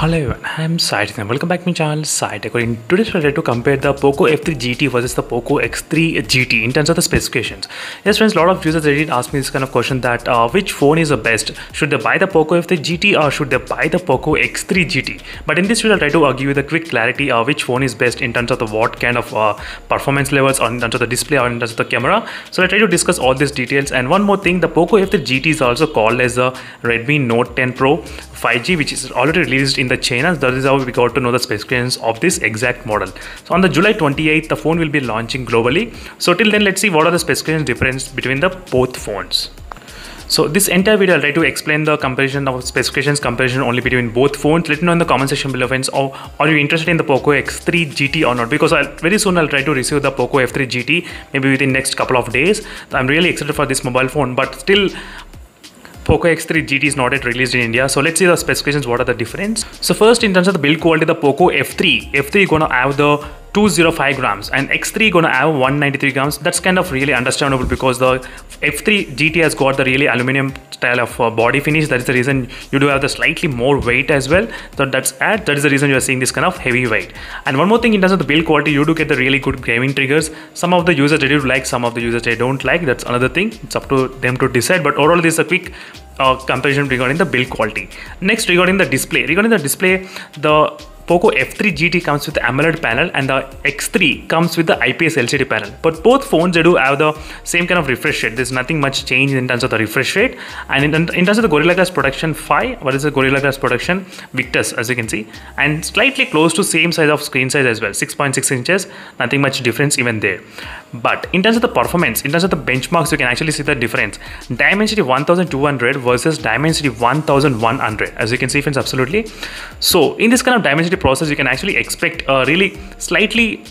Hello everyone, I am Sai and welcome back to my channel Sai Tech. In today's video, I'd like to compare the POCO F3 GT versus the POCO X3 GT in terms of the specifications. Yes friends, a lot of users did ask me this kind of question that which phone is the best? Should they buy the POCO F3 GT or should they buy the POCO X3 GT? But in this video, I'll try to give you the quick clarity which phone is best in terms of the what kind of performance levels or in terms of the display or in terms of the camera. So I'll try to discuss all these details. And one more thing, the POCO F3 GT is also called as the Redmi Note 10 Pro 5G, which is already released in the China. That is how we got to know the specifications of this exact model. So on the July 28th, the phone will be launching globally. So till then, let's see what are the specification difference between the both phones. So this entire video, I'll try to explain the comparison of specifications comparison only between both phones. Let me know in the comment section below, friends, or are you interested in the POCO X3 GT or not? Because very soon I'll try to receive the POCO F3 GT, maybe within next couple of days. I'm really excited for this mobile phone, but still POCO X3 GT is not yet released in India. So let's see the specifications, what are the difference. So first, in terms of the build quality, the POCO F3 gonna have the 205 grams and X3 gonna have 193 grams. That's kind of really understandable because the F3 GT has got the really aluminum style of body finish. That is the reason you do have the slightly more weight as well. So that is the reason you are seeing this kind of heavy weight. And one more thing, in terms of the build quality, you do get the really good gaming triggers. Some of the users they do like, some of the users they don't like. That's another thing. It's up to them to decide. But overall, this is a quick comparison regarding the build quality. Next, regarding the display. The POCO F3 GT comes with the AMOLED panel and the X3 comes with the IPS LCD panel. But both phones, they do have the same kind of refresh rate. There's nothing much change in terms of the refresh rate. And in terms of the Gorilla Glass Protection 5, what is the Gorilla Glass Protection Victus, as you can see, and slightly close to same size of screen size as well, 6.6 inches, nothing much difference even there. But in terms of the performance, in terms of the benchmarks, you can actually see the difference. Dimensity 1200 versus Dimensity 1100, as you can see, friends, absolutely. So in this kind of Dimensity process, you can actually expect a really slightly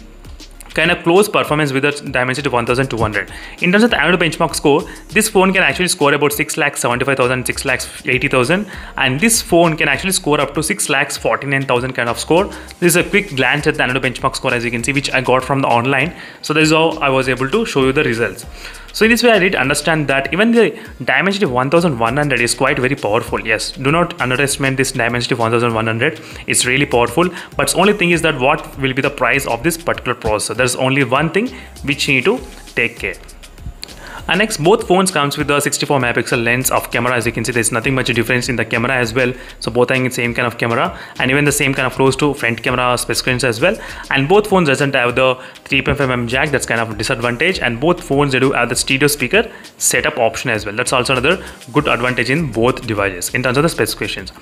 kind of close performance with the Dimensity 1200. In terms of the Antutu benchmark score, this phone can actually score about 6,75,000, 6,80,000, and this phone can actually score up to 6,49,000 kind of score. This is a quick glance at the Antutu benchmark score, as you can see, which I got from the online. So this is how I was able to show you the results. So in this way, I did understand that even the Dimensity 1100 is quite very powerful. Yes, do not underestimate this Dimensity 1100. It's really powerful. But the only thing is that what will be the price of this particular processor? There's only one thing which you need to take care. And next, both phones comes with the 64 megapixel lens of camera. As you can see, there's nothing much difference in the camera as well. So both are in the same kind of camera and even the same kind of close to front camera specifications as well. And both phones doesn't have the 3.5mm jack. That's kind of a disadvantage. And both phones, they do have the stereo speaker setup option as well. That's also another good advantage in both devices in terms of the specifications.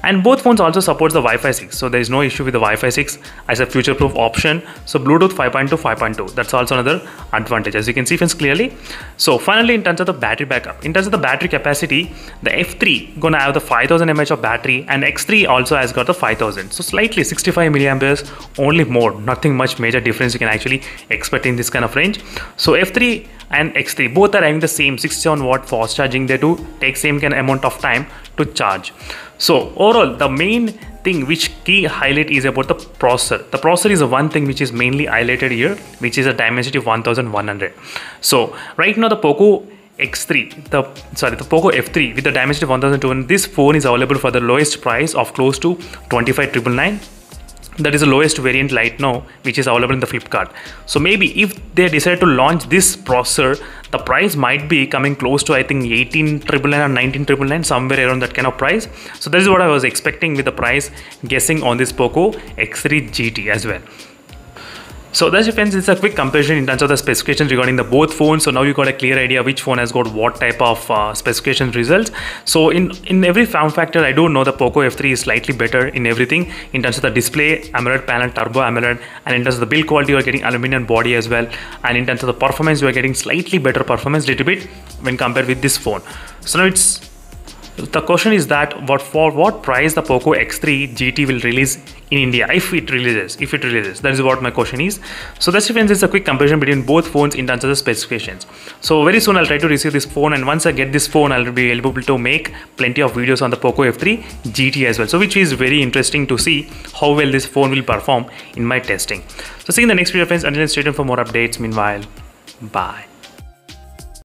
And both phones also supports the Wi-Fi 6. So there is no issue with the Wi-Fi 6 as a future-proof option. So Bluetooth 5.2, 5.2. That's also another advantage, as you can see, friends, clearly. So finally, in terms of the battery backup, in terms of the battery capacity, the F3 gonna have the 5000 mAh of battery and X3 also has got the 5000. So slightly 65 milliamperes, only more, nothing much major difference you can actually expect in this kind of range. So F3 and X3 both are having the same 67 watt fast charging. They do take same kind of amount of time to charge. So overall, the main thing which key highlight is about the processor. The processor is the one thing which is mainly highlighted here, which is a Dimensity 1100. So right now the POCO X3, the POCO F3 with the Dimensity 1200, this phone is available for the lowest price of close to 25,999. That is the lowest variant right now, which is available in the Flipkart. So maybe if they decide to launch this processor, the price might be coming close to, I think, 18,999 or 19,999, somewhere around that kind of price. So that is what I was expecting with the price guessing on this POCO X3 GT as well. So that's it, friends. It's a quick comparison in terms of the specifications regarding the both phones. So now you got a clear idea which phone has got what type of specification results. So in every form factor, I do know the POCO F3 is slightly better in everything in terms of the display, AMOLED panel, turbo AMOLED, and in terms of the build quality, you are getting aluminum body as well. And in terms of the performance, you are getting slightly better performance, little bit when compared with this phone. So now the question is that for what price the POCO X3 GT will release in India, if it releases. That is what my question is. So that's, friends, it's a quick comparison between both phones in terms of the specifications. So very soon I'll try to receive this phone, and once I get this phone, I'll be able to make plenty of videos on the POCO F3 GT as well. So which is very interesting to see how well this phone will perform in my testing. So see you in the next video, friends. Until then, stay tuned for more updates. Meanwhile, bye.